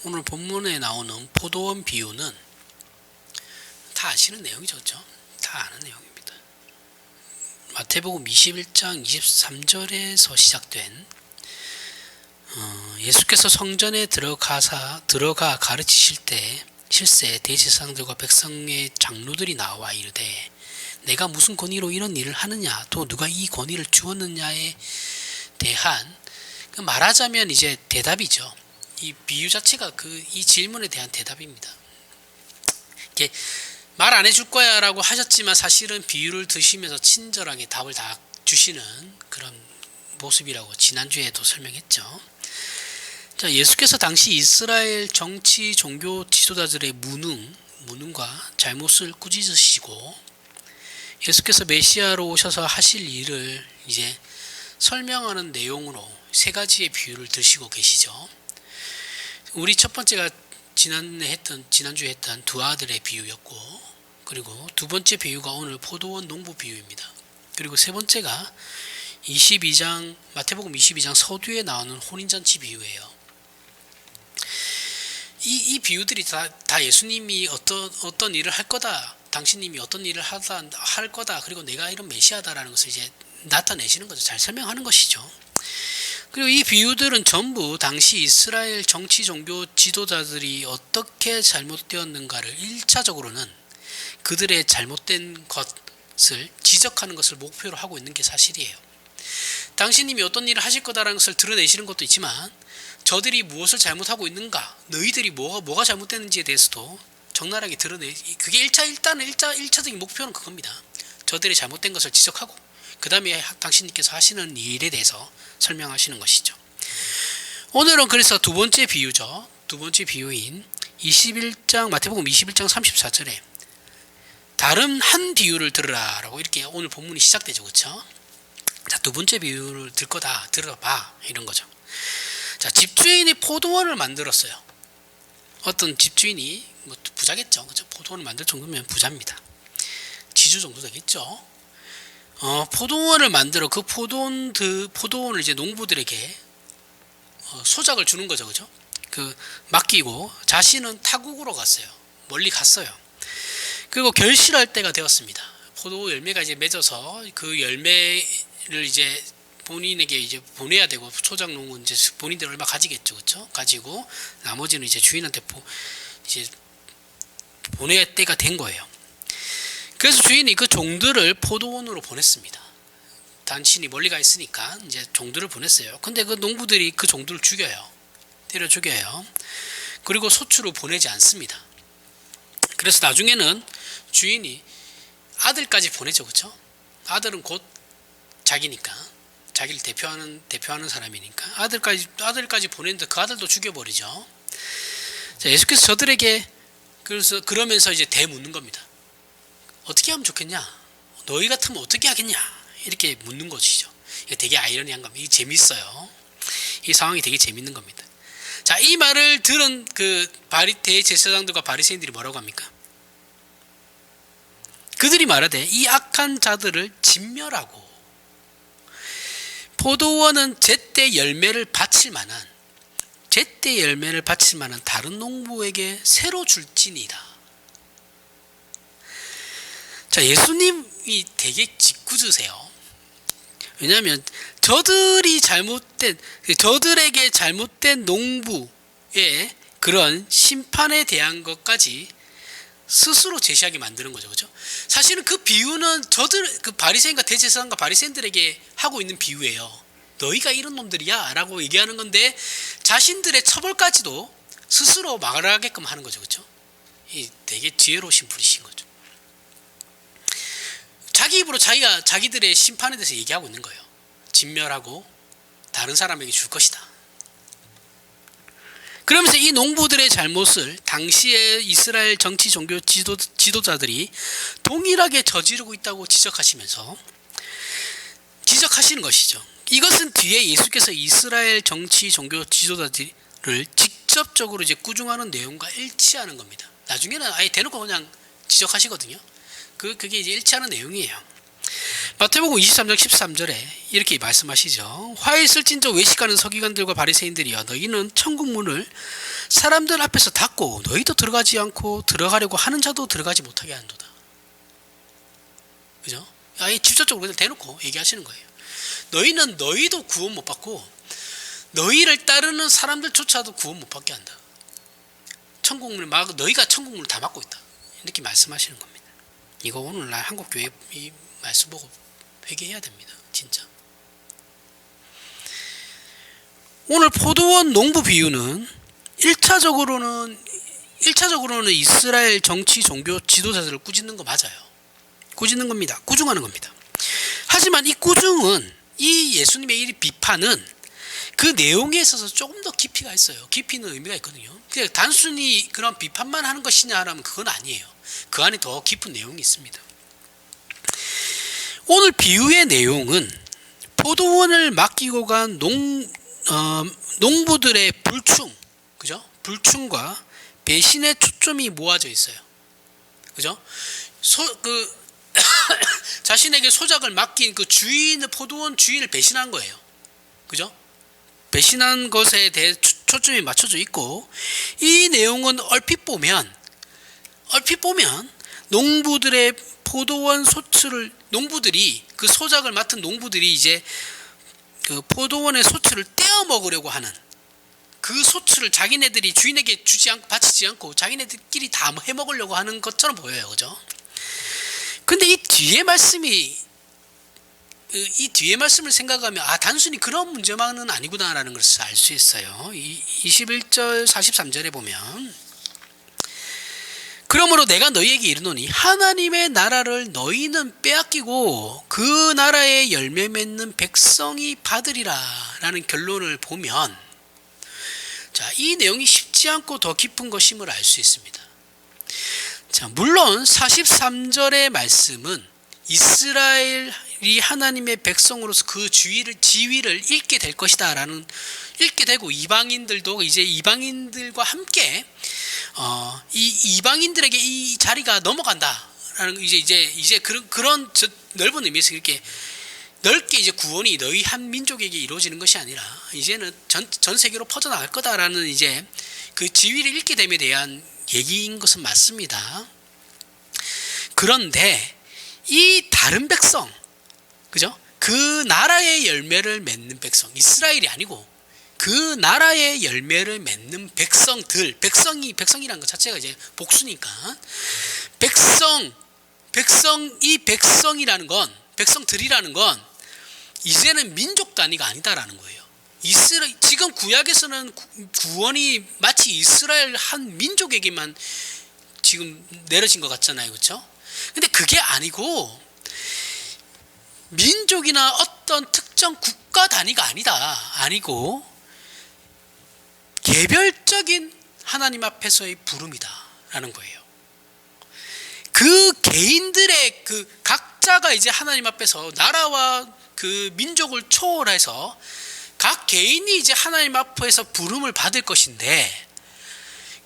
오늘 본문에 나오는 포도원 비유는 다 아시는 내용이죠. 그렇죠? 다 아는 내용입니다. 마태복음 21장 23절에서 시작된 예수께서 성전에 들어가 가르치실 때 실세 대제사장들과 백성의 장로들이 나와 이르되 내가 무슨 권위로 이런 일을 하느냐 또 누가 이 권위를 주었느냐에 대한 말하자면 이제 대답이죠. 이 비유 자체가 이 질문에 대한 대답입니다. 이게 말 안 해줄 거야 라고 하셨지만 사실은 비유를 드시면서 친절하게 답을 다 주시는 그런 모습이라고 지난주에도 설명했죠. 자, 예수께서 당시 이스라엘 정치 종교 지도자들의 무능과 잘못을 꾸짖으시고 예수께서 메시아로 오셔서 하실 일을 이제 설명하는 내용으로 세 가지의 비유를 드시고 계시죠. 우리 첫 번째가 지난주에 했던 두 아들의 비유였고, 그리고 두 번째 비유가 오늘 포도원 농부 비유입니다. 그리고 세 번째가 마태복음 22장 서두에 나오는 혼인잔치 비유예요. 이 비유들이 다 예수님이 어떤 일을 할 거다, 당신님이 어떤 일을 할 거다, 그리고 내가 이런 메시아다라는 것을 이제 나타내시는 거죠. 잘 설명하는 것이죠. 그리고 이 비유들은 전부 당시 이스라엘 정치 종교 지도자들이 어떻게 잘못되었는가를 1차적으로는 그들의 잘못된 것을 지적하는 것을 목표로 하고 있는 게 사실이에요. 당신님이 어떤 일을 하실 거다라는 것을 드러내시는 것도 있지만 저들이 무엇을 잘못하고 있는가, 너희들이 뭐가 잘못됐는지에 대해서도 적나라하게 그게 일차적인 목표는 그겁니다. 저들의 잘못된 것을 지적하고 그 다음에 당신님께서 하시는 일에 대해서 설명하시는 것이죠. 오늘은 그래서 두 번째 비유죠. 두 번째 비유인 마태복음 21장 34절에 다른 한 비유를 들으라 라고 이렇게 오늘 본문이 시작되죠. 그렇죠? 자, 두 번째 비유를 들어봐 이런 거죠. 자, 집주인이 포도원을 만들었어요. 어떤 집주인이 부자겠죠. 그렇죠? 포도원을 만들 정도면 부자입니다. 지주 정도 되겠죠. 포도원을 만들어 그 포도원을 이제 농부들에게 소작을 주는 거죠. 그죠? 맡기고 자신은 타국으로 갔어요. 멀리 갔어요. 그리고 결실할 때가 되었습니다. 포도 열매가 이제 맺어서 그 열매를 이제 본인에게 이제 보내야 되고 소작 농은 이제 본인들 얼마 가지겠죠. 그렇죠? 가지고 나머지는 이제 주인한테 이제 보낼 때가 된 거예요. 그래서 주인이 그 종들을 포도원으로 보냈습니다. 당신이 멀리 가 있으니까 이제 종들을 보냈어요. 근데 그 농부들이 그 종들을 때려 죽여요. 그리고 소출을 보내지 않습니다. 그래서 나중에는 주인이 아들까지 보내죠. 그렇죠? 아들은 곧 자기니까, 자기를 대표하는 사람이니까 아들까지 보냈는데 그 아들도 죽여버리죠. 자, 예수께서 저들에게 그러면서 이제 대묻는 겁니다. 어떻게 하면 좋겠냐? 너희 같으면 어떻게 하겠냐? 이렇게 묻는 것이죠. 이게 되게 아이러니한 겁니다. 이게 재밌어요. 이 상황이 되게 재밌는 겁니다. 자, 이 말을 들은 대제사장들과 바리새인들이 뭐라고 합니까? 그들이 말하되 이 악한 자들을 진멸하고 포도원은 제때 열매를 바칠 만한 다른 농부에게 새로 줄지니이다. 자, 예수님이 되게 짓궂으세요. 왜냐하면 저들에게 잘못된 농부의 그런 심판에 대한 것까지 스스로 제시하게 만드는 거죠. 그렇죠? 사실은 그 비유는 바리새인과 대제사장과 바리새인들에게 하고 있는 비유예요. 너희가 이런 놈들이야 라고 얘기하는 건데 자신들의 처벌까지도 스스로 말하게끔 하는 거죠. 그렇죠? 되게 지혜로우신 분이신 거죠. 자기 입으로 자기들의 심판에 대해서 얘기하고 있는 거예요. 진멸하고 다른 사람에게 줄 것이다. 그러면서 이 농부들의 잘못을 당시의 이스라엘 정치 종교 지도자들이 동일하게 저지르고 있다고 지적하시는 것이죠. 이것은 뒤에 예수께서 이스라엘 정치 종교 지도자들을 직접적으로 이제 꾸중하는 내용과 일치하는 겁니다. 나중에는 아예 대놓고 그냥 지적하시거든요. 그게 이제 일치하는 내용이에요. 마태복음 23장 13절에 이렇게 말씀하시죠. 화에 있을진저 외식하는 서기관들과 바리새인들이여, 너희는 천국 문을 사람들 앞에서 닫고 너희도 들어가지 않고 들어가려고 하는 자도 들어가지 못하게 한도다. 그죠? 아예 직접적으로 그냥 대놓고 얘기하시는 거예요. 너희도 구원 못 받고 너희를 따르는 사람들조차도 구원 못 받게 한다. 천국문을 막 너희가 천국문을 다 막고 있다. 이렇게 말씀하시는 겁니다. 이거 오늘날 한국교회 이 말씀 보고 회개해야 됩니다. 진짜. 오늘 포도원 농부 비유는 1차적으로는 이스라엘 정치 종교 지도자들을 꾸짖는 거 맞아요. 꾸짖는 겁니다. 꾸중하는 겁니다. 하지만 이 꾸중은, 이 예수님의 이 비판은 그 내용에 있어서 조금 더 깊이가 있어요. 깊이는 의미가 있거든요. 그냥 단순히 그런 비판만 하는 것이냐 하면 그건 아니에요. 그 안에 더 깊은 내용이 있습니다. 오늘 비유의 내용은 포도원을 맡기고 간 농부들의 불충, 그죠? 불충과 배신의 초점이 모아져 있어요. 그죠? 자신에게 소작을 맡긴 그 포도원 주인을 배신한 거예요. 그죠? 배신한 것에 대해 초점이 맞춰져 있고, 이 내용은 얼핏 보면 농부들의 포도원 농부들이 그 소작을 맡은 농부들이 이제 그 포도원의 소출을 떼어 먹으려고 하는, 그 소출을 자기네들이 주인에게 바치지 않고 자기네들끼리 다 해먹으려고 하는 것처럼 보여요. 그죠? 근데 이 뒤에 말씀을 생각하면 단순히 그런 문제만은 아니구나라는 것을 알 수 있어요. 21절 43절에 보면, 그러므로 내가 너희에게 이르노니 하나님의 나라를 너희는 빼앗기고 그 나라의 열매 맺는 백성이 받으리라 라는 결론을 보면, 자, 이 내용이 쉽지 않고 더 깊은 것임을 알 수 있습니다. 자, 물론 43절의 말씀은 이스라엘이 하나님의 백성으로서 그 지위를 잃게 될 것이다 라는, 잃게 되고 이방인들도 이제 이방인들과 함께 이방인들에게 이 자리가 넘어간다라는, 이제 그런 넓은 의미에서 이렇게 넓게 이제 구원이 너희 한 민족에게 이루어지는 것이 아니라 이제는 전 세계로 퍼져나갈 거다라는 이제 그 지위를 잃게 됨에 대한 얘기인 것은 맞습니다. 그런데 이 다른 백성, 그죠? 그 나라의 열매를 맺는 백성, 이스라엘이 아니고 그 나라의 열매를 맺는 백성이라는 것 자체가 이제 복수니까, 백성이라는 건, 백성들이라는 건 이제는 민족 단위가 아니다라는 거예요. 지금 구약에서는 구원이 마치 이스라엘 한 민족에게만 지금 내려진 것 같잖아요. 그렇죠? 근데 그게 아니고 민족이나 어떤 특정 국가 단위가 아니고 개별적인 하나님 앞에서의 부름이다라는 거예요. 그 개인들의 그 각자가 이제 하나님 앞에서 나라와 그 민족을 초월해서 각 개인이 이제 하나님 앞에서 부름을 받을 것인데,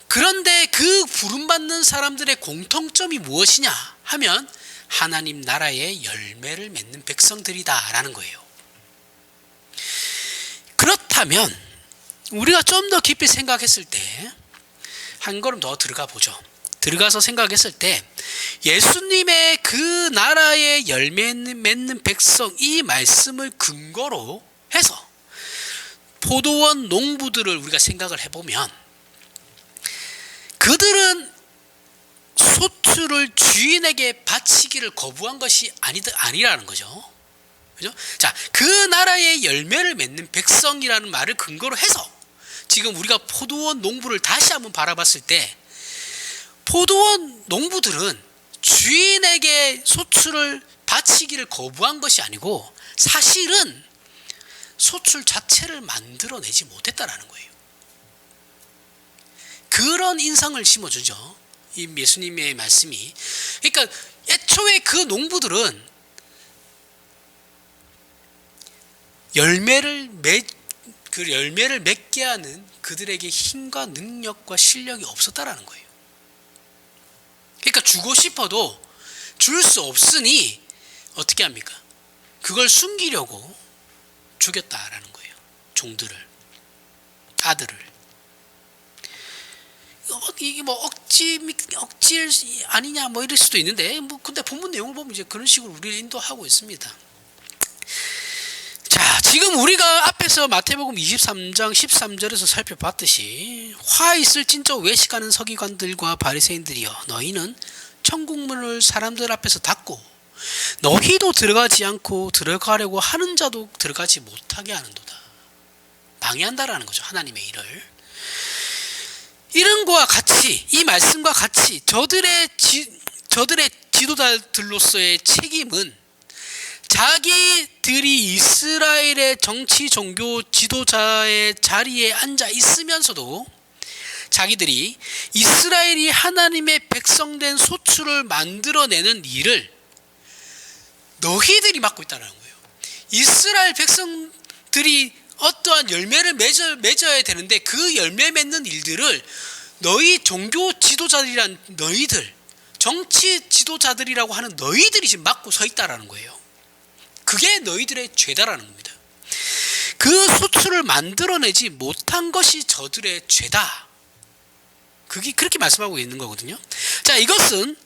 그런데 그 부름받는 사람들의 공통점이 무엇이냐 하면 하나님 나라의 열매를 맺는 백성들이다라는 거예요. 그렇다면 우리가 좀 더 깊이 생각했을 때, 한 걸음 더 들어가서 생각했을 때, 예수님의 그 나라의 열매 맺는 백성, 이 말씀을 근거로 해서 포도원 농부들을 우리가 생각을 해보면, 그들은 소출을 주인에게 바치기를 거부한 것이 아니라는 거죠. 그죠? 자, 그 나라의 열매를 맺는 백성이라는 말을 근거로 해서 지금 우리가 포도원 농부를 다시 한번 바라봤을 때, 포도원 농부들은 주인에게 소출을 바치기를 거부한 것이 아니고 사실은 소출 자체를 만들어내지 못했다라는 거예요. 그런 인상을 심어주죠, 이 예수님의 말씀이. 그러니까 애초에 그 농부들은 열매를 맺게 하는 그들에게 힘과 능력과 실력이 없었다라는 거예요. 그러니까 주고 싶어도 줄 수 없으니 어떻게 합니까? 그걸 숨기려고 죽였다라는 거예요. 종들을, 아들을. 이게 뭐 억지 아니냐 뭐 이럴 수도 있는데, 뭐 근데 본문 내용을 보면 이제 그런 식으로 우리를 인도하고 있습니다. 자, 지금 우리가 앞에서 마태복음 23장 13절에서 살펴봤듯이 화 있을 찐저 외식하는 서기관들과 바리새인들이여, 너희는 천국문을 사람들 앞에서 닫고 너희도 들어가지 않고 들어가려고 하는 자도 들어가지 못하게 하는도다. 방해한다라는 거죠, 하나님의 일을. 이런 거와 같이, 이 말씀과 같이 저들의 지도자들로서의 책임은 자기들이 이스라엘의 정치 종교 지도자의 자리에 앉아 있으면서도 자기들이 이스라엘이 하나님의 백성된 소출을 만들어내는 일을 너희들이 맡고 있다는 거예요. 이스라엘 백성들이 어떠한 열매를 맺어야 되는데 그 열매 맺는 일들을 너희 종교 지도자들이란 너희들, 정치 지도자들이라고 하는 너희들이 지금 맡고 서 있다라는 거예요. 그게 너희들의 죄다라는 겁니다. 그 소출을 만들어내지 못한 것이 저들의 죄다. 그게 그렇게 말씀하고 있는 거거든요. 자, 이것은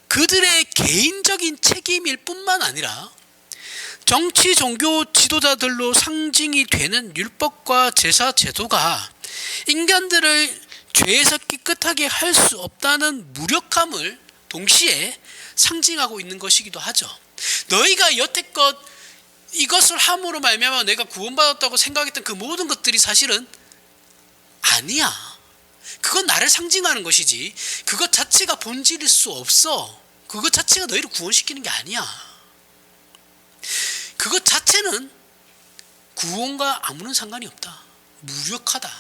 그들의 개인적인 책임일 뿐만 아니라 정치 종교 지도자들로 상징이 되는 율법과 제사 제도가 인간들을 죄에서 깨끗하게 할 수 없다는 무력함을 동시에 상징하고 있는 것이기도 하죠. 너희가 여태껏 이것을 함으로 말미암아 내가 구원받았다고 생각했던 그 모든 것들이 사실은 아니야. 그건 나를 상징하는 것이지 그것 자체가 본질일 수 없어. 그것 자체가 너희를 구원시키는 게 아니야. 그것 자체는 구원과 아무런 상관이 없다. 무력하다.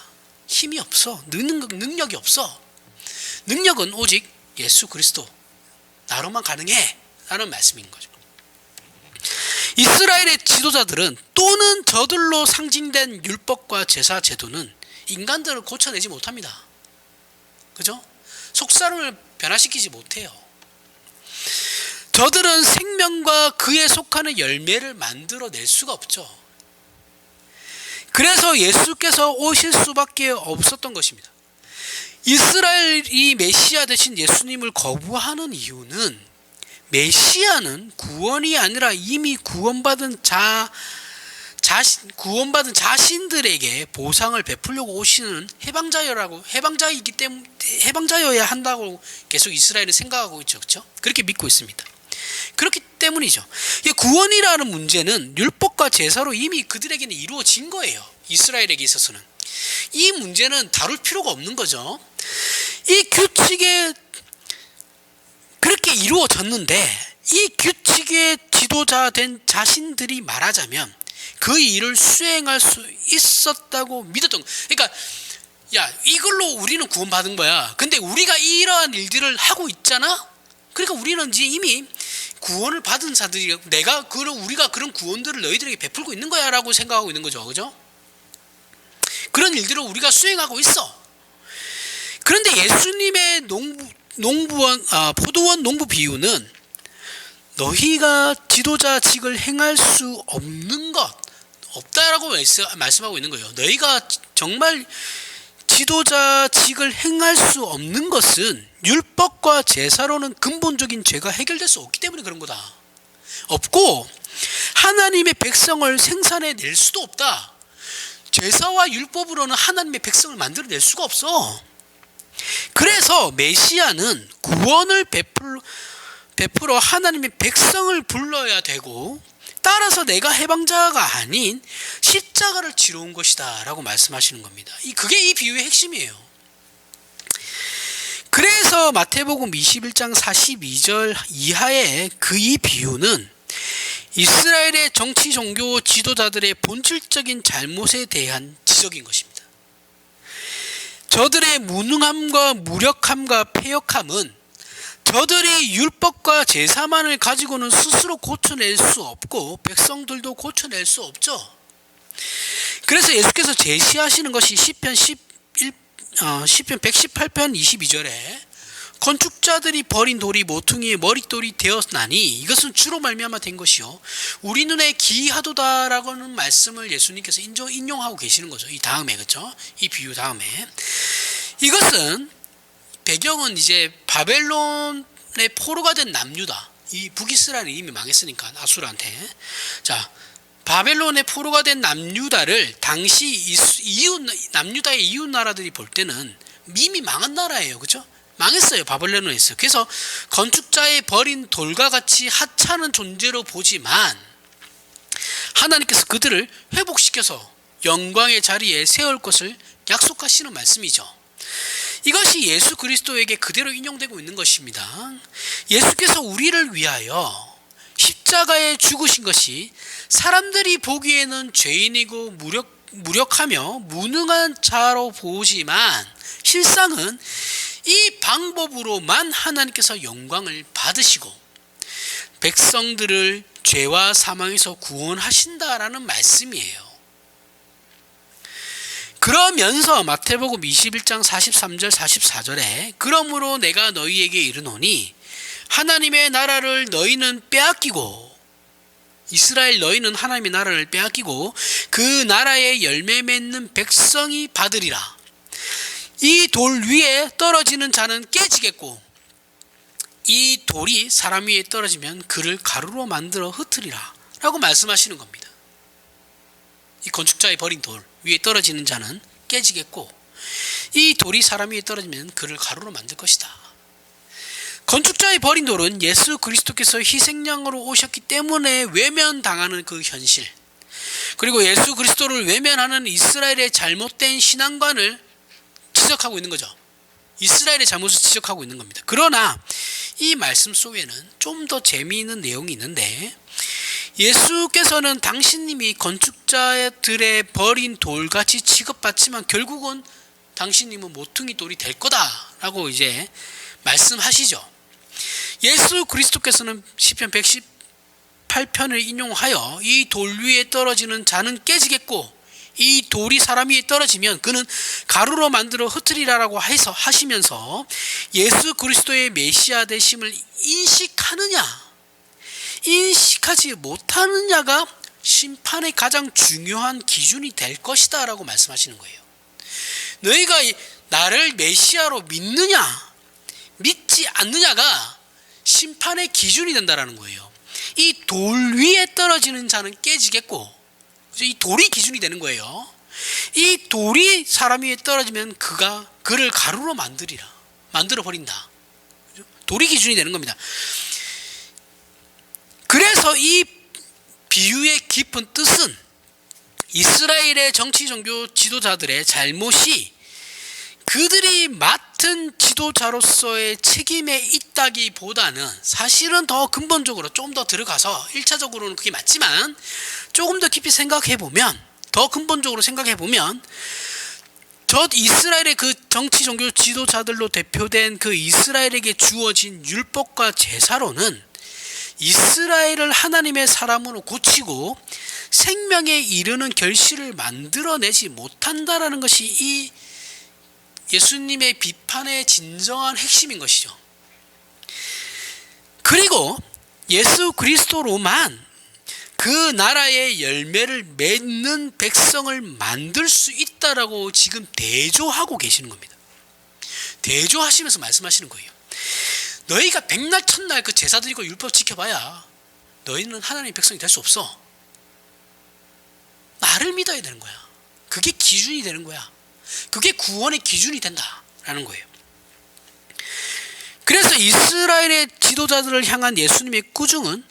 힘이 없어. 능력이 없어. 능력은 오직 예수 그리스도 나로만 가능해 라는 말씀인 거죠. 이스라엘의 지도자들은 또는 저들로 상징된 율법과 제사 제도는 인간들을 고쳐내지 못합니다. 그죠? 속사람을 변화시키지 못해요. 저들은 생명과 그에 속하는 열매를 만들어낼 수가 없죠. 그래서 예수께서 오실 수밖에 없었던 것입니다. 이스라엘이 메시아 대신 예수님을 거부하는 이유는 메시아는 구원이 아니라 이미 구원받은 자신들에게 보상을 베풀려고 오시는 해방자이기 때문에 해방자여야 한다고 계속 이스라엘은 생각하고 있죠. 그렇죠? 그렇게 믿고 있습니다. 그렇기 때문이죠. 구원이라는 문제는 율법과 제사로 이미 그들에게는 이루어진 거예요. 이스라엘에게 있어서는. 이 문제는 다룰 필요가 없는 거죠. 이 규칙에 그렇게 이루어졌는데 이 규칙의 지도자 된 자신들이 말하자면 그 일을 수행할 수 있었다고 믿었던 거예요. 그러니까 야, 이걸로 우리는 구원받은 거야. 근데 우리가 이러한 일들을 하고 있잖아. 그러니까 우리는 이제 이미 구원을 받은 자들이 우리가 그런 구원들을 너희들에게 베풀고 있는 거야라고 생각하고 있는 거죠. 그죠? 그런 일들을 우리가 수행하고 있어. 그런데 예수님의 포도원 농부 비유는 너희가 지도자직을 행할 수 없는 것 없다라고 말씀하고 있는 거예요. 너희가 정말 지도자직을 행할 수 없는 것은 율법과 제사로는 근본적인 죄가 해결될 수 없기 때문에 그런 거다. 없고 하나님의 백성을 생산해낼 수도 없다. 제사와 율법으로는 하나님의 백성을 만들어낼 수가 없어. 그래서 메시아는 구원을 베풀어 하나님의 백성을 불러야 되고 따라서 내가 해방자가 아닌 십자가를 지러 온 것이다 라고 말씀하시는 겁니다. 그게 이 비유의 핵심이에요. 그래서 마태복음 21장 42절 이하의 이 비유는 이스라엘의 정치 종교 지도자들의 본질적인 잘못에 대한 지적인 것입니다. 저들의 무능함과 무력함과 패역함은 저들이 율법과 제사만을 가지고는 스스로 고쳐낼 수 없고 백성들도 고쳐낼 수 없죠. 그래서 예수께서 제시하시는 것이 시편 118편 22절에 건축자들이 버린 돌이 모퉁이의 머릿돌이 되었나니 이것은 주로 말미암아 된 것이요 우리 눈에 기이하도다라고는 말씀을 예수님께서 인용하고 계시는 거죠. 이 다음에, 그렇죠? 이 비유 다음에 이것은 배경은 이제 바벨론의 포로가 된 남유다. 이 북이스라엘이 이미 망했으니까 아수르한테. 자, 바벨론의 포로가 된 남유다를 당시 남유다의 이웃 나라들이 볼 때는 이미 망한 나라예요. 그죠? 망했어요. 바벨론에서. 그래서 건축자의 버린 돌과 같이 하찮은 존재로 보지만 하나님께서 그들을 회복시켜서 영광의 자리에 세울 것을 약속하시는 말씀이죠. 이것이 예수 그리스도에게 그대로 인용되고 있는 것입니다. 예수께서 우리를 위하여 십자가에 죽으신 것이 사람들이 보기에는 죄인이고 무력하며 무능한 자로 보지만 실상은 이 방법으로만 하나님께서 영광을 받으시고 백성들을 죄와 사망에서 구원하신다라는 말씀이에요. 그러면서 마태복음 21장 43절 44절에 그러므로 내가 너희에게 이르노니 하나님의 나라를 너희는 빼앗기고 이스라엘 너희는 하나님의 나라를 빼앗기고 그 나라의 열매 맺는 백성이 받으리라. 이 돌 위에 떨어지는 자는 깨지겠고 이 돌이 사람 위에 떨어지면 그를 가루로 만들어 흩으리라 라고 말씀하시는 겁니다. 이 건축자의 버린 돌 위에 떨어지는 자는 깨지겠고 이 돌이 사람 위에 떨어지면 그를 가루로 만들 것이다. 건축자의 버린 돌은 예수 그리스도께서 희생양으로 오셨기 때문에 외면당하는 그 현실, 그리고 예수 그리스도를 외면하는 이스라엘의 잘못된 신앙관을 지적하고 있는 거죠. 이스라엘의 잘못을 지적하고 있는 겁니다. 그러나 이 말씀 속에는 좀 더 재미있는 내용이 있는데 예수께서는 당신님이 건축자들의 버린 돌같이 취급받지만 결국은 당신님은 모퉁이 돌이 될 거다라고 이제 말씀하시죠. 예수 그리스도께서는 시편 118편을 인용하여 이 돌 위에 떨어지는 자는 깨지겠고 이 돌이 사람 위에 떨어지면 그는 가루로 만들어 흩으리라라고 해서 하시면서 예수 그리스도의 메시아 되심을 인식하지 못하느냐가 심판의 가장 중요한 기준이 될 것이다 라고 말씀하시는 거예요. 너희가 나를 메시아로 믿지 않느냐가 심판의 기준이 된다라는 거예요. 이 돌 위에 떨어지는 자는 깨지겠고 이 돌이 기준이 되는 거예요. 이 돌이 사람 위에 떨어지면 그를 가루로 만들어 버린다. 돌이 기준이 되는 겁니다. 그래서 이 비유의 깊은 뜻은 이스라엘의 정치 종교 지도자들의 잘못이 그들이 맡은 지도자로서의 책임에 있다기보다는 사실은 더 근본적으로 좀 더 들어가서 1차적으로는 그게 맞지만 조금 더 깊이 더 근본적으로 생각해보면 저 이스라엘의 그 정치 종교 지도자들로 대표된 그 이스라엘에게 주어진 율법과 제사로는 이스라엘을 하나님의 사람으로 고치고 생명에 이르는 결실을 만들어내지 못한다라는 것이 이 예수님의 비판의 진정한 핵심인 것이죠. 그리고 예수 그리스도로만 그 나라의 열매를 맺는 백성을 만들 수 있다라고 지금 대조하고 계시는 겁니다. 대조하시면서 말씀하시는 거예요. 너희가 백날 첫날 그 제사 드리고 율법 지켜봐야 너희는 하나님의 백성이 될 수 없어. 나를 믿어야 되는 거야. 그게 기준이 되는 거야. 그게 구원의 기준이 된다라는 거예요. 그래서 이스라엘의 지도자들을 향한 예수님의 꾸중은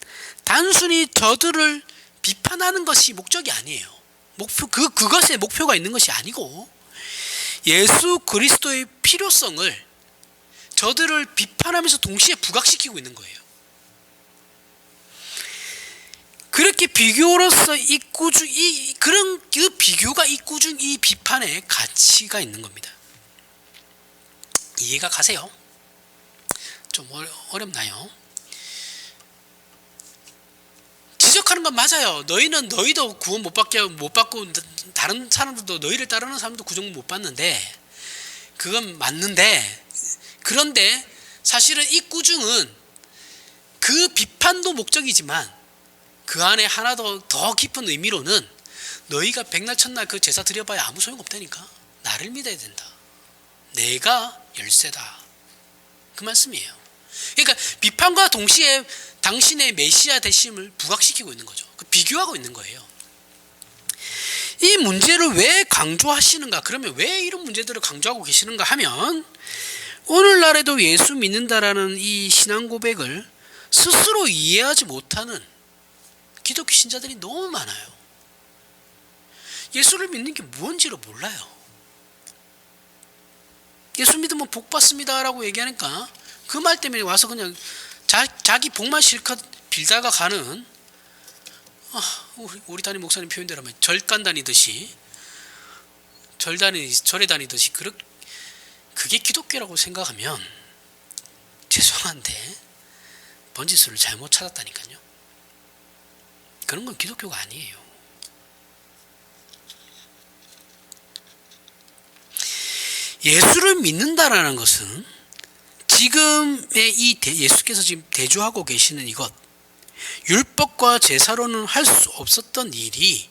단순히 저들을 비판하는 것이 목적이 아니에요. 그것에 목표가 있는 것이 아니고 예수 그리스도의 필요성을 저들을 비판하면서 동시에 부각시키고 있는 거예요. 그렇게 비교로서 그런 그 비교가 이 비판에 가치가 있는 겁니다. 이해가 가세요? 좀 어렵나요? 지적하는 건 맞아요. 너희도 구원 못 받고 다른 사람들도 너희를 따르는 사람도 구원 못 받는데 그건 맞는데 그런데 사실은 이 꾸중은 그 비판도 목적이지만 그 안에 하나 더 깊은 의미로는 너희가 백날 첫날 그 제사 드려봐야 아무 소용없다니까. 나를 믿어야 된다. 내가 열쇠다. 그 말씀이에요. 그러니까 비판과 동시에 당신의 메시아 되심을 부각시키고 있는 거죠. 비교하고 있는 거예요. 이 문제를 왜 강조하시는가? 그러면 왜 이런 문제들을 강조하고 계시는가 하면 오늘날에도 예수 믿는다라는 이 신앙 고백을 스스로 이해하지 못하는 기독교 신자들이 너무 많아요. 예수를 믿는 게 뭔지를 몰라요. 예수 믿으면 복 받습니다 라고 얘기하니까 그 말 때문에 와서 그냥 자기 복만 실컷 빌다가 가는, 우리 담임 목사님 표현대로면 절간 다니듯이 절에 다니듯이 그게 기독교라고 생각하면 죄송한데 번지수를 잘못 찾았다니까요. 그런 건 기독교가 아니에요. 예수를 믿는다라는 것은 지금의 예수께서 지금 대조하고 계시는 이것, 율법과 제사로는 할 수 없었던 일이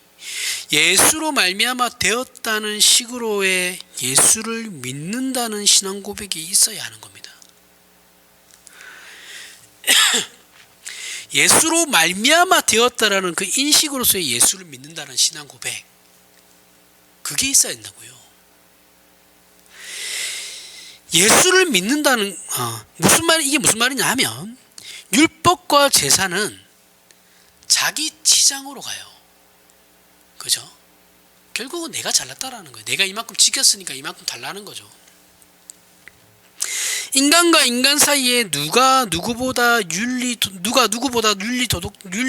예수로 말미암아 되었다는 식으로의 예수를 믿는다는 신앙 고백이 있어야 하는 겁니다. 예수로 말미암아 되었다라는 그 인식으로서의 예수를 믿는다는 신앙 고백, 그게 있어야 된다고요. 예수를 믿는다는 이게 무슨 말이냐 하면 율법과 제사는 자기 치장으로 가요. 그죠? 결국은 내가 잘났다라는 거예요. 내가 이만큼 지켰으니까 이만큼 달라는 거죠. 인간과 인간 사이에 누가 누구보다 윤리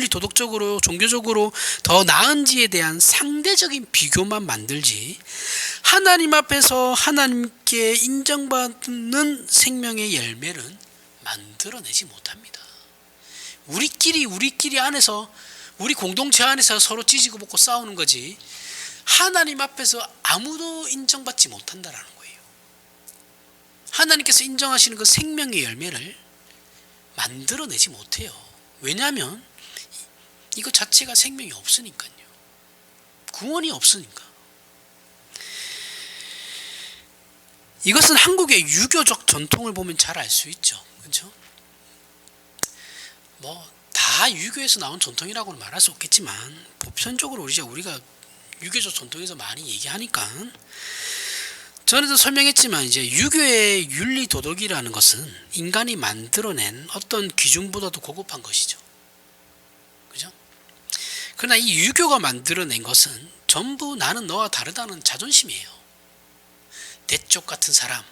도덕적으로 종교적으로 더 나은지에 대한 상대적인 비교만 만들지 하나님 앞에서 하나님께 인정받는 생명의 열매는 만들어내지 못합니다. 우리끼리 안에서 우리 공동체 안에서 서로 찢고 볶고 싸우는 거지 하나님 앞에서 아무도 인정받지 못한다라는 거예요. 하나님께서 인정하시는 그 생명의 열매를 만들어내지 못해요. 왜냐하면 이거 자체가 생명이 없으니까요. 구원이 없으니까. 이것은 한국의 유교적 전통을 보면 잘 알 수 있죠. 그렇죠? 다 유교에서 나온 전통이라고는 말할 수 없겠지만 보편적으로 우리가 유교적 전통에서 많이 얘기하니까 전에도 설명했지만 이제 유교의 윤리 도덕이라는 것은 인간이 만들어낸 어떤 기준보다도 고급한 것이죠. 그죠? 그러나 이 유교가 만들어낸 것은 전부 나는 너와 다르다는 자존심이에요. 내 쪽 같은 사람.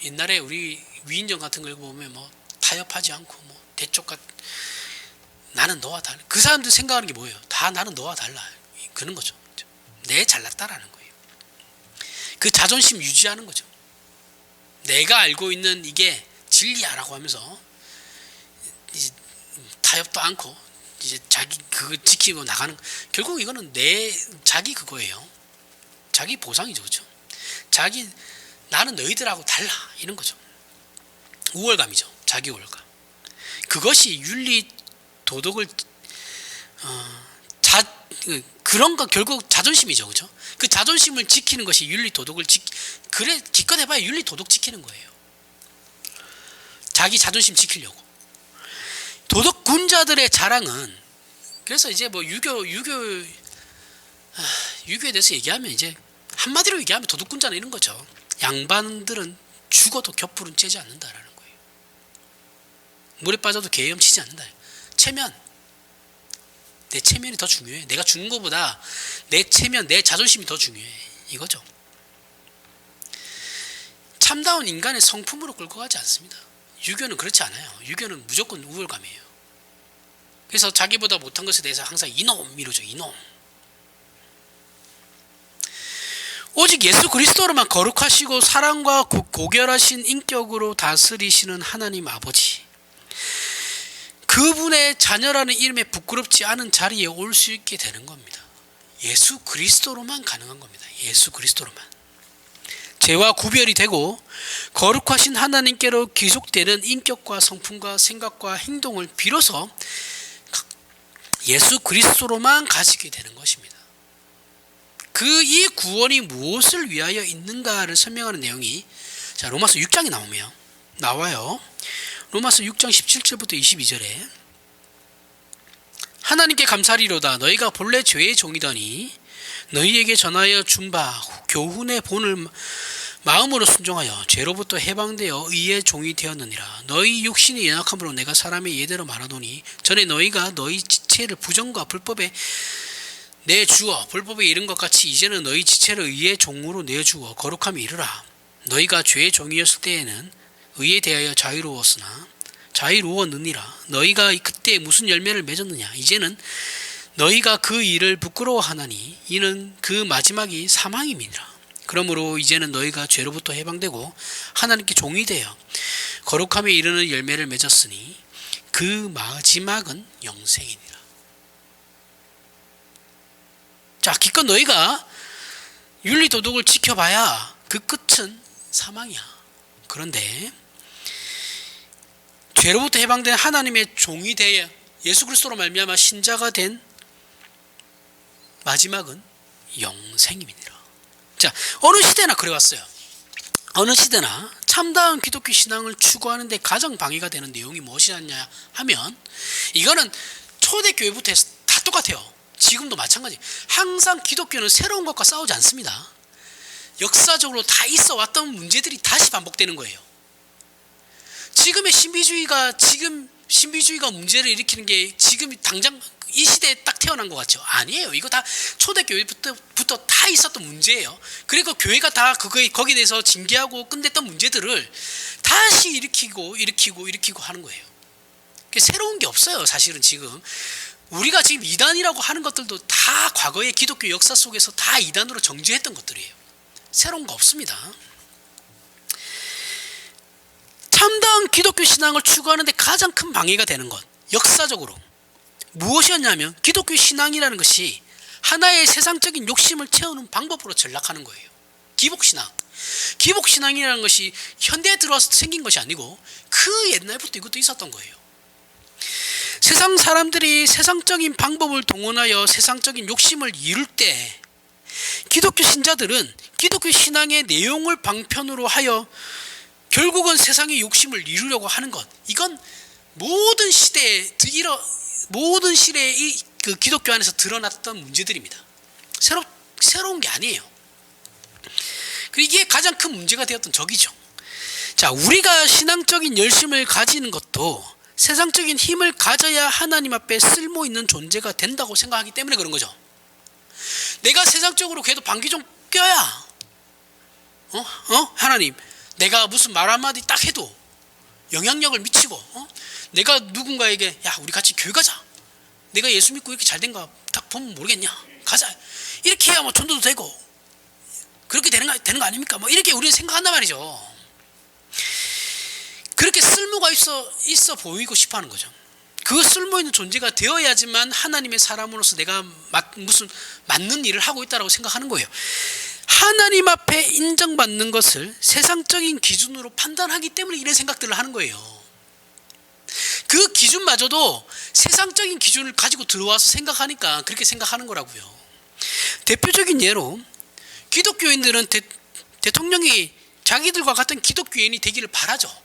옛날에 우리 위인전 같은 걸 보면 타협하지 않고 내 쪽 나는 너와 달라. 그 사람들 생각하는 게 뭐예요? 다 나는 너와 달라. 그런 거죠. 내 잘났다라는 거예요. 그 자존심 유지하는 거죠. 내가 알고 있는 이게 진리야라고 하면서 이제 타협도 않고 이제 자기 그거 지키고 나가는, 결국 이거는 자기 그거예요. 자기 보상이죠. 그렇죠? 나는 너희들하고 달라 이런 거죠. 우월감이죠. 자기 우월감. 그것이 윤리 도덕을 그런 거 결국 자존심이죠. 그죠? 그 자존심을 지키는 것이 윤리 도덕을 그래 기껏 해봐야 윤리 도덕 지키는 거예요. 자기 자존심 지키려고. 도덕군자들의 자랑은, 그래서 이제 유교에 대해서 얘기하면 이제 한마디로 얘기하면 도덕군자는 이런 거죠. 양반들은 죽어도 곁불은 째지 않는다라는 거예요. 물에 빠져도 개 헤엄치지 않는다. 내 체면이 더 중요해. 내가 죽는 것보다 내 체면, 내 자존심이 더 중요해. 이거죠. 참다운 인간의 성품으로 끌고 가지 않습니다. 유교는 그렇지 않아요. 유교는 무조건 우월감이에요. 그래서 자기보다 못한 것에 대해서 항상 이놈 이러죠. 이놈. 오직 예수 그리스도로만 거룩하시고 사랑과 고결하신 인격으로 다스리시는 하나님 아버지, 그분의 자녀라는 이름에 부끄럽지 않은 자리에 올 수 있게 되는 겁니다. 예수 그리스도로만 가능한 겁니다. 예수 그리스도로만. 죄와 구별이 되고 거룩하신 하나님께로 귀속되는 인격과 성품과 생각과 행동을 비로소 예수 그리스도로만 가지게 되는 것입니다. 이 구원이 무엇을 위하여 있는가를 설명하는 내용이 로마서 6장에 나와요. 로마서 6장 17절부터 22절에 하나님께 감사리로다. 너희가 본래 죄의 종이더니 너희에게 전하여 준 바 교훈의 본을 마음으로 순종하여 죄로부터 해방되어 의의 종이 되었느니라. 너희 육신이 연약함으로 내가 사람의 예대로 말하노니 전에 너희가 너희 지체를 부정과 불법에 내주어 불법에 이른 것 같이 이제는 너희 지체를 의의 종으로 내주어 거룩함에 이르라. 너희가 죄의 종이었을 때에는 의에 대하여 자유로웠느니라. 너희가 그때 무슨 열매를 맺었느냐. 이제는 너희가 그 일을 부끄러워하나니 이는 그 마지막이 사망임이니라. 그러므로 이제는 너희가 죄로부터 해방되고 하나님께 종이 되어 거룩함에 이르는 열매를 맺었으니 그 마지막은 영생이니라. 자, 기껏 너희가 윤리도덕을 지켜봐야 그 끝은 사망이야. 그런데 죄로부터 해방된 하나님의 종이 되어 예수 그리스도로 말미암아 신자가 된 마지막은 영생입니다. 자, 어느 시대나 그래왔어요. 어느 시대나 참다운 기독교 신앙을 추구하는 데 가장 방해가 되는 내용이 무엇이냐 하면 이거는 초대교회부터 해서 다 똑같아요. 지금도 마찬가지. 항상 기독교는 새로운 것과 싸우지 않습니다. 역사적으로 다 있어 왔던 문제들이 다시 반복되는 거예요. 지금의 신비주의가 문제를 일으키는 게 지금 당장 이 시대에 딱 태어난 것 같죠? 아니에요. 이거 다 초대교회부터 다 있었던 문제예요. 그리고 교회가 다 거기에 대해서 징계하고 끝냈던 문제들을 다시 일으키고 하는 거예요. 새로운 게 없어요. 사실은 지금 우리가 지금 이단이라고 하는 것들도 다 과거의 기독교 역사 속에서 다 이단으로 정죄했던 것들이에요. 새로운 거 없습니다. 참다운 기독교 신앙을 추구하는 데 가장 큰 방해가 되는 것, 역사적으로 무엇이었냐면 기독교 신앙이라는 것이 하나의 세상적인 욕심을 채우는 방법으로 전락하는 거예요. 기복신앙이라는 것이 현대에 들어와서 생긴 것이 아니고 그 옛날부터 이것도 있었던 거예요. 세상 사람들이 세상적인 방법을 동원하여 세상적인 욕심을 이룰 때 기독교 신자들은 기독교 신앙의 내용을 방편으로 하여 결국은 세상의 욕심을 이루려고 하는 것, 이건 모든 시대의 그 기독교 안에서 드러났던 문제들입니다. 새로운 게 아니에요. 이게 가장 큰 문제가 되었던 적이죠. 자, 우리가 신앙적인 열심을 가지는 것도 세상적인 힘을 가져야 하나님 앞에 쓸모 있는 존재가 된다고 생각하기 때문에 그런 거죠. 내가 세상적으로 그래도 방귀 좀 껴야 하나님, 내가 무슨 말 한마디 딱 해도 영향력을 미치고 내가 누군가에게 야 우리 같이 교회 가자, 내가 예수 믿고 이렇게 잘된 거 딱 보면 모르겠냐, 가자, 이렇게 해야 뭐 전도도 되고 그렇게 되는 거 아닙니까? 뭐 이렇게 우리는 생각한단 말이죠. 그렇게 쓸모가 있어 보이고 싶어하는 거죠. 그 쓸모 있는 존재가 되어야지만 하나님의 사람으로서 내가 무슨 맞는 일을 하고 있다라고 생각하는 거예요. 하나님 앞에 인정받는 것을 세상적인 기준으로 판단하기 때문에 이런 생각들을 하는 거예요. 그 기준마저도 세상적인 기준을 가지고 들어와서 생각하니까 그렇게 생각하는 거라고요. 대표적인 예로 기독교인들은 대통령이 자기들과 같은 기독교인이 되기를 바라죠.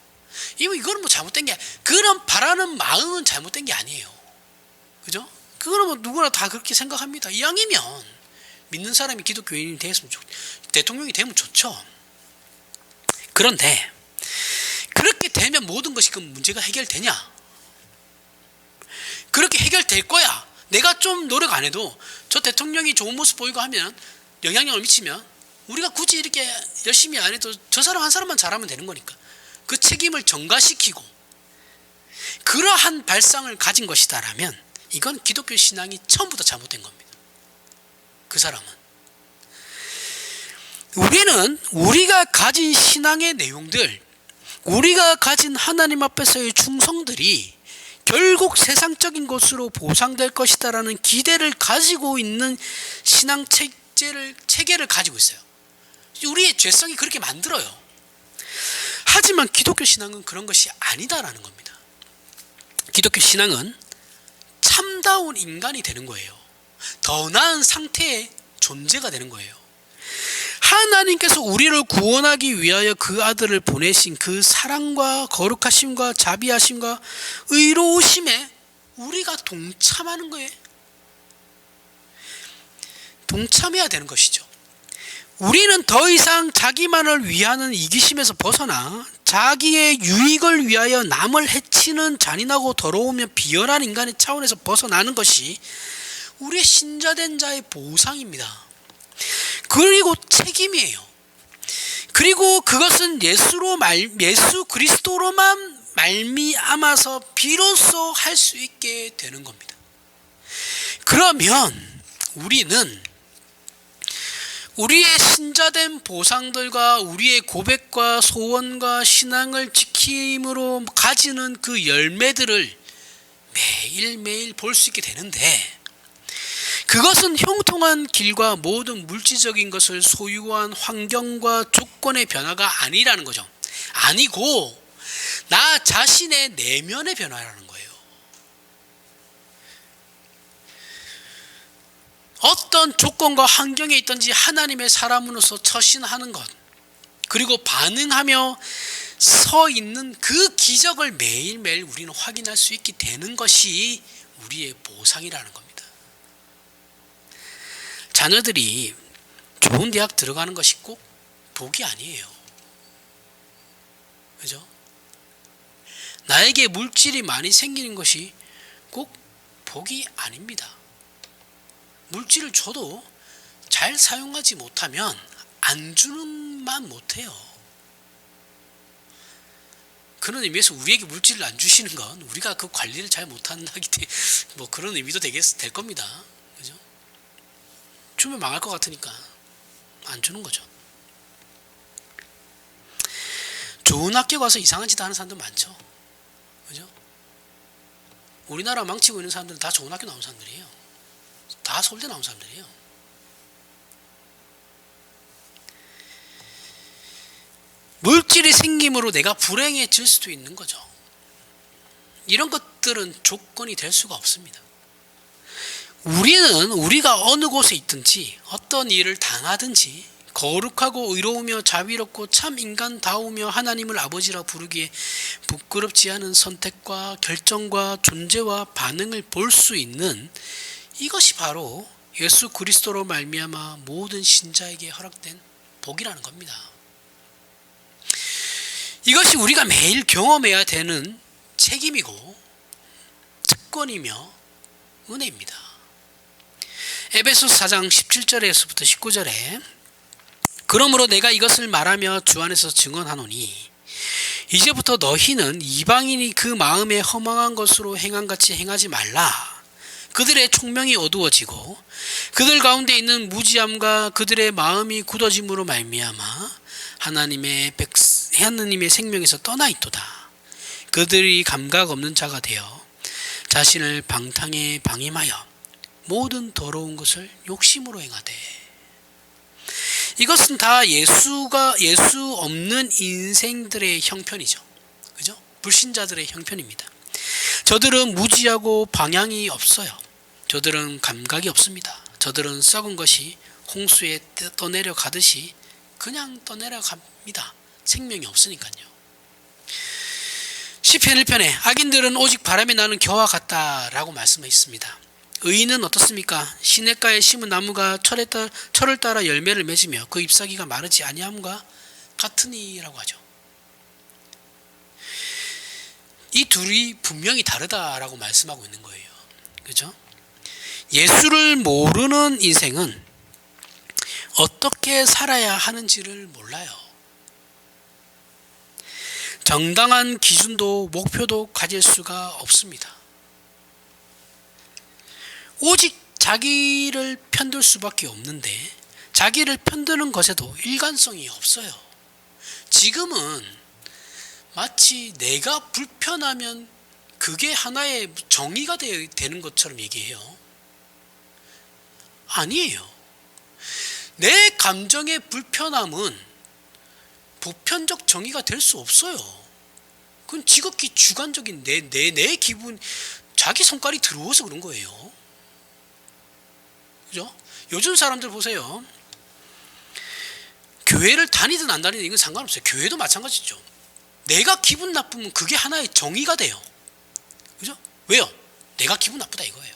이거는 뭐 잘못된 게, 그런 바라는 마음은 잘못된 게 아니에요. 그죠? 그거는 뭐 누구나 다 그렇게 생각합니다. 이왕이면 믿는 사람이 기독교인이 되었으면 대통령이 되면 좋죠. 그런데 그렇게 되면 모든 것이 그 문제가 해결되냐? 그렇게 해결될 거야. 내가 좀 노력 안 해도 저 대통령이 좋은 모습 보이고 하면 영향력을 미치면 우리가 굳이 이렇게 열심히 안 해도 저 사람 한 사람만 잘하면 되는 거니까 그 책임을 전가시키고 그러한 발상을 가진 것이다라면 이건 기독교 신앙이 처음부터 잘못된 겁니다. 그 사람은. 우리는 우리가 가진 신앙의 내용들, 우리가 가진 하나님 앞에서의 충성들이 결국 세상적인 것으로 보상될 것이다라는 기대를 가지고 있는 신앙 체계를 가지고 있어요. 우리의 죄성이 그렇게 만들어요. 하지만 기독교 신앙은 그런 것이 아니다라는 겁니다. 기독교 신앙은 참다운 인간이 되는 거예요. 더 나은 상태의 존재가 되는 거예요. 하나님께서 우리를 구원하기 위하여 그 아들을 보내신 그 사랑과 거룩하심과 자비하심과 의로우심에 우리가 동참하는 거예요. 동참해야 되는 것이죠. 우리는 더 이상 자기만을 위하는 이기심에서 벗어나 자기의 유익을 위하여 남을 해치는 잔인하고 더러우며 비열한 인간의 차원에서 벗어나는 것이 우리의 신자된 자의 보상입니다. 그리고 책임이에요. 그리고 그것은 예수 그리스도로만 말미암아서 비로소 할 수 있게 되는 겁니다. 그러면 우리는 우리의 신자된 보상들과 우리의 고백과 소원과 신앙을 지킴으로 가지는 그 열매들을 매일매일 볼 수 있게 되는데, 그것은 형통한 길과 모든 물질적인 것을 소유한 환경과 조건의 변화가 아니라는 거죠. 아니고 나 자신의 내면의 변화라는 거예요. 어떤 조건과 환경에 있든지 하나님의 사람으로서 처신하는 것, 그리고 반응하며 서 있는 그 기적을 매일매일 우리는 확인할 수 있게 되는 것이 우리의 보상이라는 겁니다. 자녀들이 좋은 대학 들어가는 것이 꼭 복이 아니에요. 그죠? 나에게 물질이 많이 생기는 것이 꼭 복이 아닙니다. 물질을 줘도 잘 사용하지 못하면 안 주는만 못해요. 그런 의미에서 우리에게 물질을 안 주시는 건 우리가 그 관리를 잘 못한다기 때문에 뭐 그런 의미도 될 겁니다. 그죠? 주면 망할 것 같으니까 안 주는 거죠. 좋은 학교 가서 이상한 짓 하는 사람들 많죠. 그죠? 우리나라 망치고 있는 사람들은 다 좋은 학교 나온 사람들이에요. 다 서울대 나온 사람들이에요. 물질이 생김으로 내가 불행해질 수도 있는 거죠. 이런 것들은 조건이 될 수가 없습니다. 우리는 우리가 어느 곳에 있든지 어떤 일을 당하든지 거룩하고 의로우며 자비롭고 참 인간다우며 하나님을 아버지라 부르기에 부끄럽지 않은 선택과 결정과 존재와 반응을 볼 수 있는, 이것이 바로 예수 그리스도로 말미암아 모든 신자에게 허락된 복이라는 겁니다. 이것이 우리가 매일 경험해야 되는 책임이고 특권이며 은혜입니다. 에베소서 4장 17절에서부터 19절에 그러므로 내가 이것을 말하며 주 안에서 증언하노니 이제부터 너희는 이방인이 그 마음에 허망한 것으로 행한같이 행하지 말라. 그들의 총명이 어두워지고 그들 가운데 있는 무지함과 그들의 마음이 굳어짐으로 말미암아 하나님의 생명에서 떠나 있도다. 그들이 감각 없는 자가 되어 자신을 방탕에 방임하여 모든 더러운 것을 욕심으로 행하되. 이것은 다 예수 없는 인생들의 형편이죠. 그죠? 불신자들의 형편입니다. 저들은 무지하고 방향이 없어요. 저들은 감각이 없습니다. 저들은 썩은 것이 홍수에 떠내려 가듯이 그냥 떠내려 갑니다. 생명이 없으니까요. 시편 1편에 악인들은 오직 바람에 나는 겨와 같다라고 말씀했습니다. 의인은 어떻습니까? 시냇가에 심은 나무가 철을 따라 열매를 맺으며 그 잎사귀가 마르지 아니함과 같으니라고 하죠. 이 둘이 분명히 다르다라고 말씀하고 있는 거예요. 그죠? 예수를 모르는 인생은 어떻게 살아야 하는지를 몰라요. 정당한 기준도 목표도 가질 수가 없습니다. 오직 자기를 편들 수밖에 없는데 자기를 편드는 것에도 일관성이 없어요. 지금은 마치 내가 불편하면 그게 하나의 정의가 되는 것처럼 얘기해요. 아니에요. 내 감정의 불편함은 보편적 정의가 될 수 없어요. 그건 지극히 주관적인 내 기분, 자기 성깔이 들어와서 그런 거예요. 그죠? 요즘 사람들 보세요. 교회를 다니든 안 다니든 이건 상관없어요. 교회도 마찬가지죠. 내가 기분 나쁘면 그게 하나의 정의가 돼요. 그죠? 왜요? 내가 기분 나쁘다 이거예요.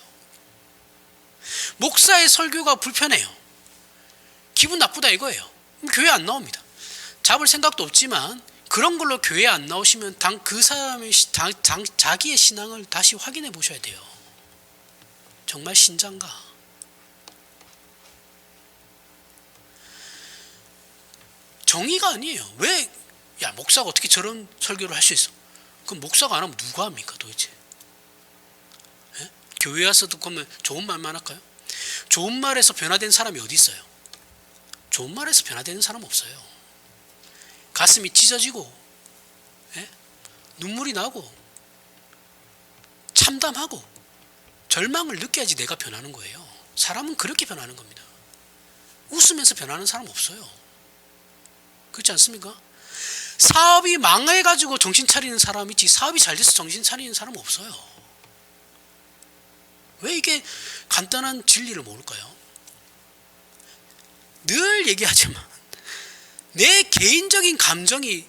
목사의 설교가 불편해요. 기분 나쁘다 이거예요. 교회 안 나옵니다. 잡을 생각도 없지만 그런 걸로 교회 안 나오시면 그 사람의 자기의 신앙을 다시 확인해 보셔야 돼요. 정말 신자인가? 정의가 아니에요. 왜? 야, 목사가 어떻게 저런 설교를 할 수 있어? 그럼 목사가 안 하면 누가 합니까 도대체? 예? 교회 와서도 그러면 좋은 말만 할까요? 좋은 말에서 변화된 사람이 어디 있어요? 좋은 말에서 변화되는 사람 없어요. 가슴이 찢어지고, 예? 눈물이 나고, 참담하고, 절망을 느껴야지 내가 변하는 거예요. 사람은 그렇게 변하는 겁니다. 웃으면서 변하는 사람 없어요. 그렇지 않습니까? 사업이 망해가지고 정신 차리는 사람 있지, 사업이 잘 돼서 정신 차리는 사람 없어요. 왜 이게 간단한 진리를 모를까요? 늘 얘기하지만 내 개인적인 감정이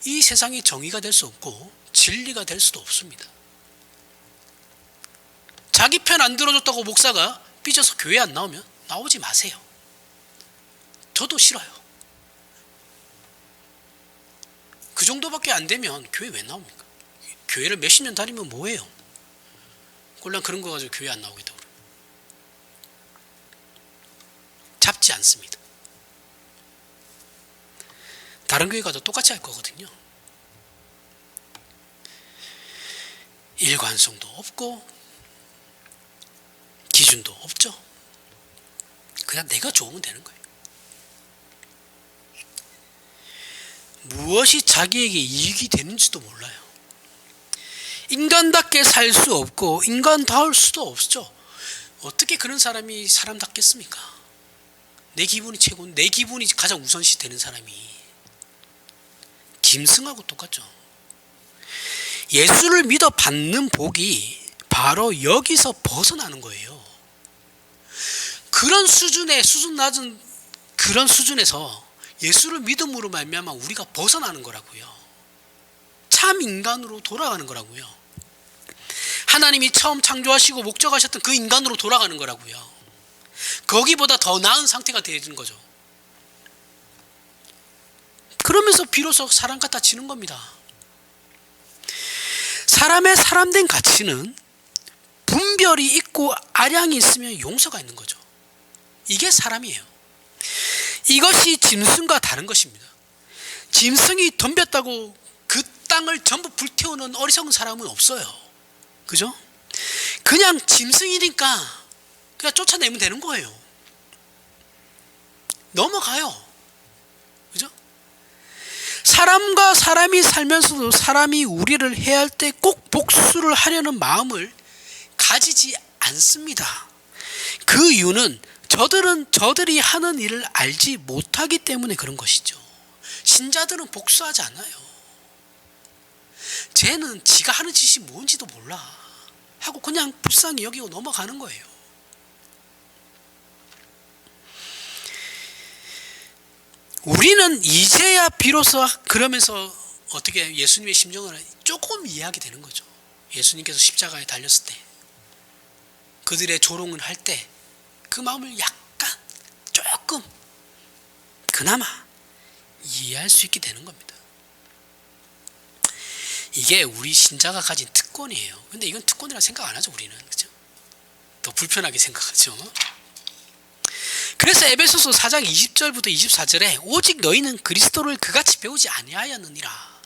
이 세상의 정의가 될 수 없고 진리가 될 수도 없습니다. 자기 편 안 들어줬다고 목사가 삐져서 교회 안 나오면 나오지 마세요. 저도 싫어요. 그 정도밖에 안 되면 교회 왜 나옵니까? 교회를 몇십 년 다니면 뭐해요? 꼴랑 그런 거 가지고 교회 안 나오겠다고 그래요. 잡지 않습니다. 다른 교회 가도 똑같이 할 거거든요. 일관성도 없고 기준도 없죠. 그냥 내가 좋으면 되는 거예요. 무엇이 자기에게 이익이 되는지도 몰라요. 인간답게 살 수 없고 인간다울 수도 없죠. 어떻게 그런 사람이 사람답겠습니까? 내 기분이 최고, 내 기분이 가장 우선시 되는 사람이 짐승하고 똑같죠. 예수를 믿어 받는 복이 바로 여기서 벗어나는 거예요. 그런 수준 낮은 그런 수준에서 예수를 믿음으로 말미암아 우리가 벗어나는 거라고요. 참 인간으로 돌아가는 거라고요. 하나님이 처음 창조하시고 목적하셨던 그 인간으로 돌아가는 거라고요. 거기보다 더 나은 상태가 되는 거죠. 그러면서 비로소 사람 같아지는 겁니다. 사람의 사람된 가치는 분별이 있고 아량이 있으면 용서가 있는 거죠. 이게 사람이에요. 이것이 짐승과 다른 것입니다. 짐승이 덤볐다고 그 땅을 전부 불태우는 어리석은 사람은 없어요. 그죠? 그냥 짐승이니까 그냥 쫓아내면 되는 거예요. 넘어가요. 그죠? 사람과 사람이 살면서도 사람이 우리를 해할 때 꼭 복수를 하려는 마음을 가지지 않습니다. 그 이유는 저들이 하는 일을 알지 못하기 때문에 그런 것이죠. 신자들은 복수하지 않아요. 쟤는 지가 하는 짓이 뭔지도 몰라 하고 그냥 불쌍히 여기고 넘어가는 거예요. 우리는 이제야 비로소 그러면서 어떻게 예수님의 심정을 조금 이해하게 되는 거죠. 예수님께서 십자가에 달렸을 때 그들의 조롱을 할 때 그 마음을 약간 조금 그나마 이해할 수 있게 되는 겁니다. 이게 우리 신자가 가진 특권이에요. 근데 이건 특권이라 생각 안 하죠, 우리는. 그죠? 더 불편하게 생각하죠. 그래서 에베소서 4장 20절부터 24절에 오직 너희는 그리스도를 그같이 배우지 아니하였느니라.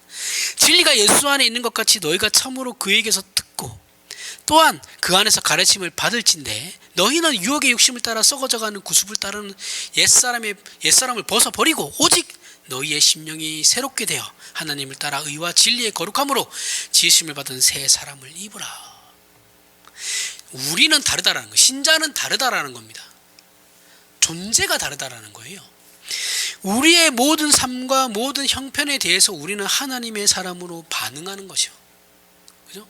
진리가 예수 안에 있는 것 같이 너희가 참으로 그에게서 듣고 또한 그 안에서 가르침을 받을진대 너희는 유혹의 욕심을 따라 썩어져가는 구습을 따르는 옛사람을 벗어버리고 오직 너희의 심령이 새롭게 되어 하나님을 따라 의와 진리의 거룩함으로 지으심을 받은 새 사람을 입으라. 우리는 다르다라는 거, 신자는 다르다라는 겁니다. 존재가 다르다라는 거예요. 우리의 모든 삶과 모든 형편에 대해서 우리는 하나님의 사람으로 반응하는 것이요. 그죠?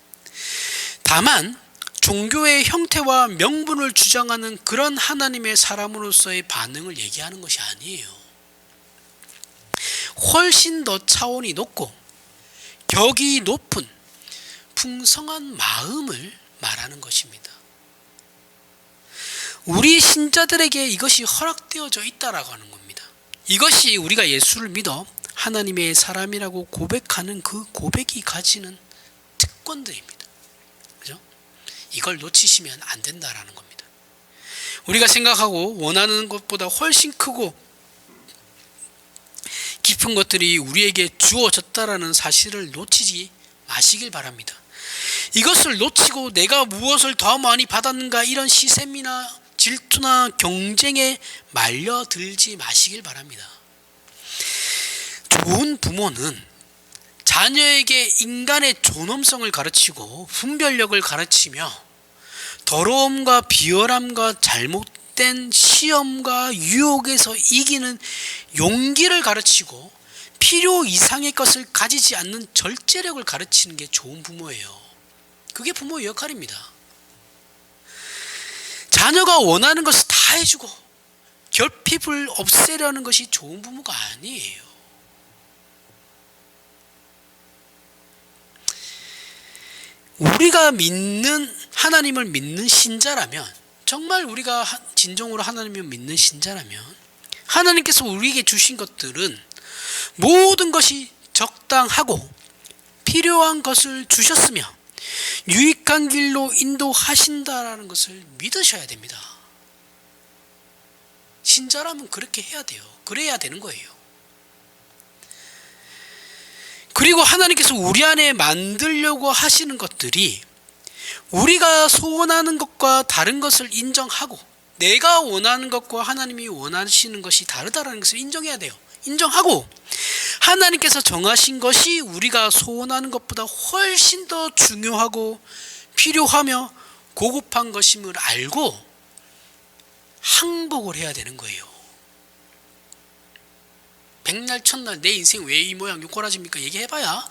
다만 종교의 형태와 명분을 주장하는 그런 하나님의 사람으로서의 반응을 얘기하는 것이 아니에요. 훨씬 더 차원이 높고 격이 높은 풍성한 마음을 말하는 것입니다. 우리 신자들에게 이것이 허락되어져 있다라고 하는 겁니다. 이것이 우리가 예수를 믿어 하나님의 사람이라고 고백하는 그 고백이 가지는 특권들입니다. 그죠? 이걸 놓치시면 안 된다라는 겁니다. 우리가 생각하고 원하는 것보다 훨씬 크고 깊은 것들이 우리에게 주어졌다라는 사실을 놓치지 마시길 바랍니다. 이것을 놓치고 내가 무엇을 더 많이 받았는가 이런 시샘이나 질투나 경쟁에 말려들지 마시길 바랍니다. 좋은 부모는 자녀에게 인간의 존엄성을 가르치고 분별력을 가르치며 더러움과 비열함과 잘못된 시험과 유혹에서 이기는 용기를 가르치고 필요 이상의 것을 가지지 않는 절제력을 가르치는 게 좋은 부모예요. 그게 부모의 역할입니다. 자녀가 원하는 것을 다 해주고 결핍을 없애려는 것이 좋은 부모가 아니에요. 우리가 믿는 하나님을 믿는 신자라면, 정말 우리가 진정으로 하나님을 믿는 신자라면 하나님께서 우리에게 주신 것들은 모든 것이 적당하고 필요한 것을 주셨으며 유익한 길로 인도하신다라는 것을 믿으셔야 됩니다. 신자라면 그렇게 해야 돼요. 그래야 되는 거예요. 그리고 하나님께서 우리 안에 만들려고 하시는 것들이 우리가 소원하는 것과 다른 것을 인정하고 내가 원하는 것과 하나님이 원하시는 것이 다르다는 것을 인정해야 돼요. 인정하고 하나님께서 정하신 것이 우리가 소원하는 것보다 훨씬 더 중요하고 필요하며 고급한 것임을 알고 항복을 해야 되는 거예요. 백날 첫날 내 인생 왜 이 모양 요꼬라집니까? 얘기해봐야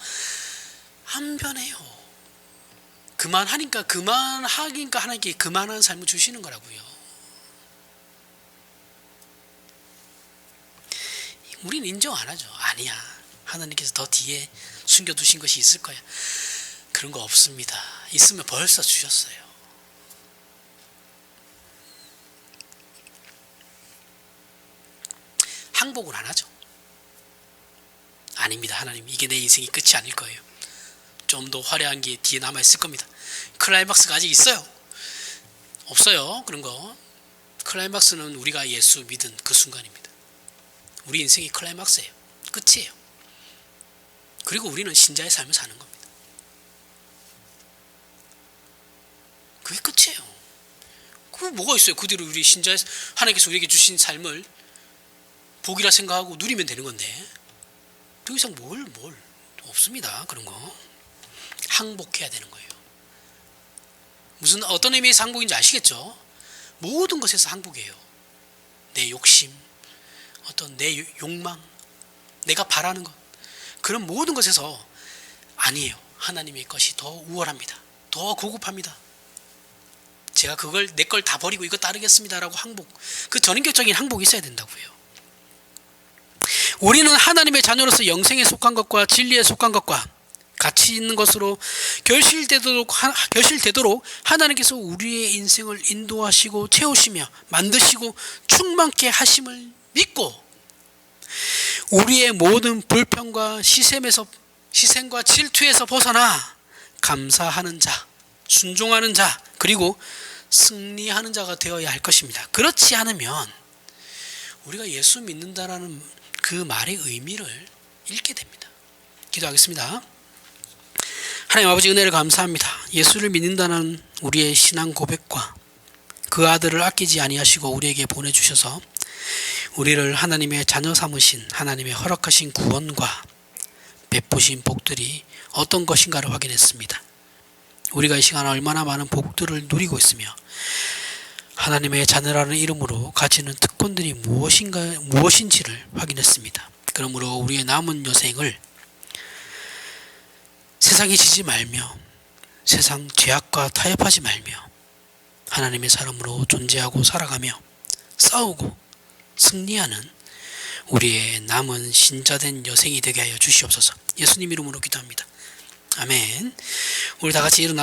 안 변해요. 그만하니까 하나님께 그만한 삶을 주시는 거라고요. 우리는 인정 안 하죠. 아니야, 하나님께서 더 뒤에 숨겨두신 것이 있을 거야. 그런 거 없습니다. 있으면 벌써 주셨어요. 항복을 안 하죠. 아닙니다. 하나님, 이게 내 인생이 끝이 아닐 거예요. 좀 더 화려한 게 뒤에 남아있을 겁니다. 클라이막스가 아직 있어요. 없어요, 그런 거. 클라이막스는 우리가 예수 믿은 그 순간입니다. 우리 인생이 클라이막스예요. 끝이에요. 그리고 우리는 신자의 삶을 사는 겁니다. 그게 끝이에요. 그 뭐가 있어요? 그 뒤로 우리 신자의, 하나님께서 우리에게 주신 삶을 복이라 생각하고 누리면 되는 건데 더 이상 뭘 없습니다. 그런 거 항복해야 되는 거예요. 무슨 어떤 의미에서 항복인지 아시겠죠? 모든 것에서 항복이에요. 내 욕심, 어떤 내 욕망, 내가 바라는 것, 그런 모든 것에서 아니에요. 하나님의 것이 더 우월합니다. 더 고급합니다. 제가 그걸 내 걸 다 버리고 이거 따르겠습니다라고 항복, 그 전인격적인 항복이 있어야 된다고요. 우리는 하나님의 자녀로서 영생에 속한 것과 진리에 속한 것과 가치 있는 것으로 결실되도록 하나님께서 우리의 인생을 인도하시고 채우시며 만드시고 충만케 하심을 믿고 우리의 모든 불평과 시샘과 질투에서 벗어나 감사하는 자, 순종하는 자, 그리고 승리하는 자가 되어야 할 것입니다. 그렇지 않으면 우리가 예수 믿는다라는 그 말의 의미를 잃게 됩니다. 기도하겠습니다. 하나님 아버지, 은혜를 감사합니다. 예수를 믿는다는 우리의 신앙 고백과 그 아들을 아끼지 아니하시고 우리에게 보내주셔서 우리를 하나님의 자녀 삼으신 하나님의 허락하신 구원과 베푸신 복들이 어떤 것인가를 확인했습니다. 우리가 이 시간 얼마나 많은 복들을 누리고 있으며 하나님의 자녀라는 이름으로 가지는 특권들이 무엇인지를 확인했습니다. 그러므로 우리의 남은 여생을 세상에 지지 말며 세상 죄악과 타협하지 말며 하나님의 사람으로 존재하고 살아가며 싸우고 승리하는 우리의 남은 신자된 여생이 되게 하여 주시옵소서. 예수님 이름으로 기도합니다. 아멘. 우리 다 같이 일어나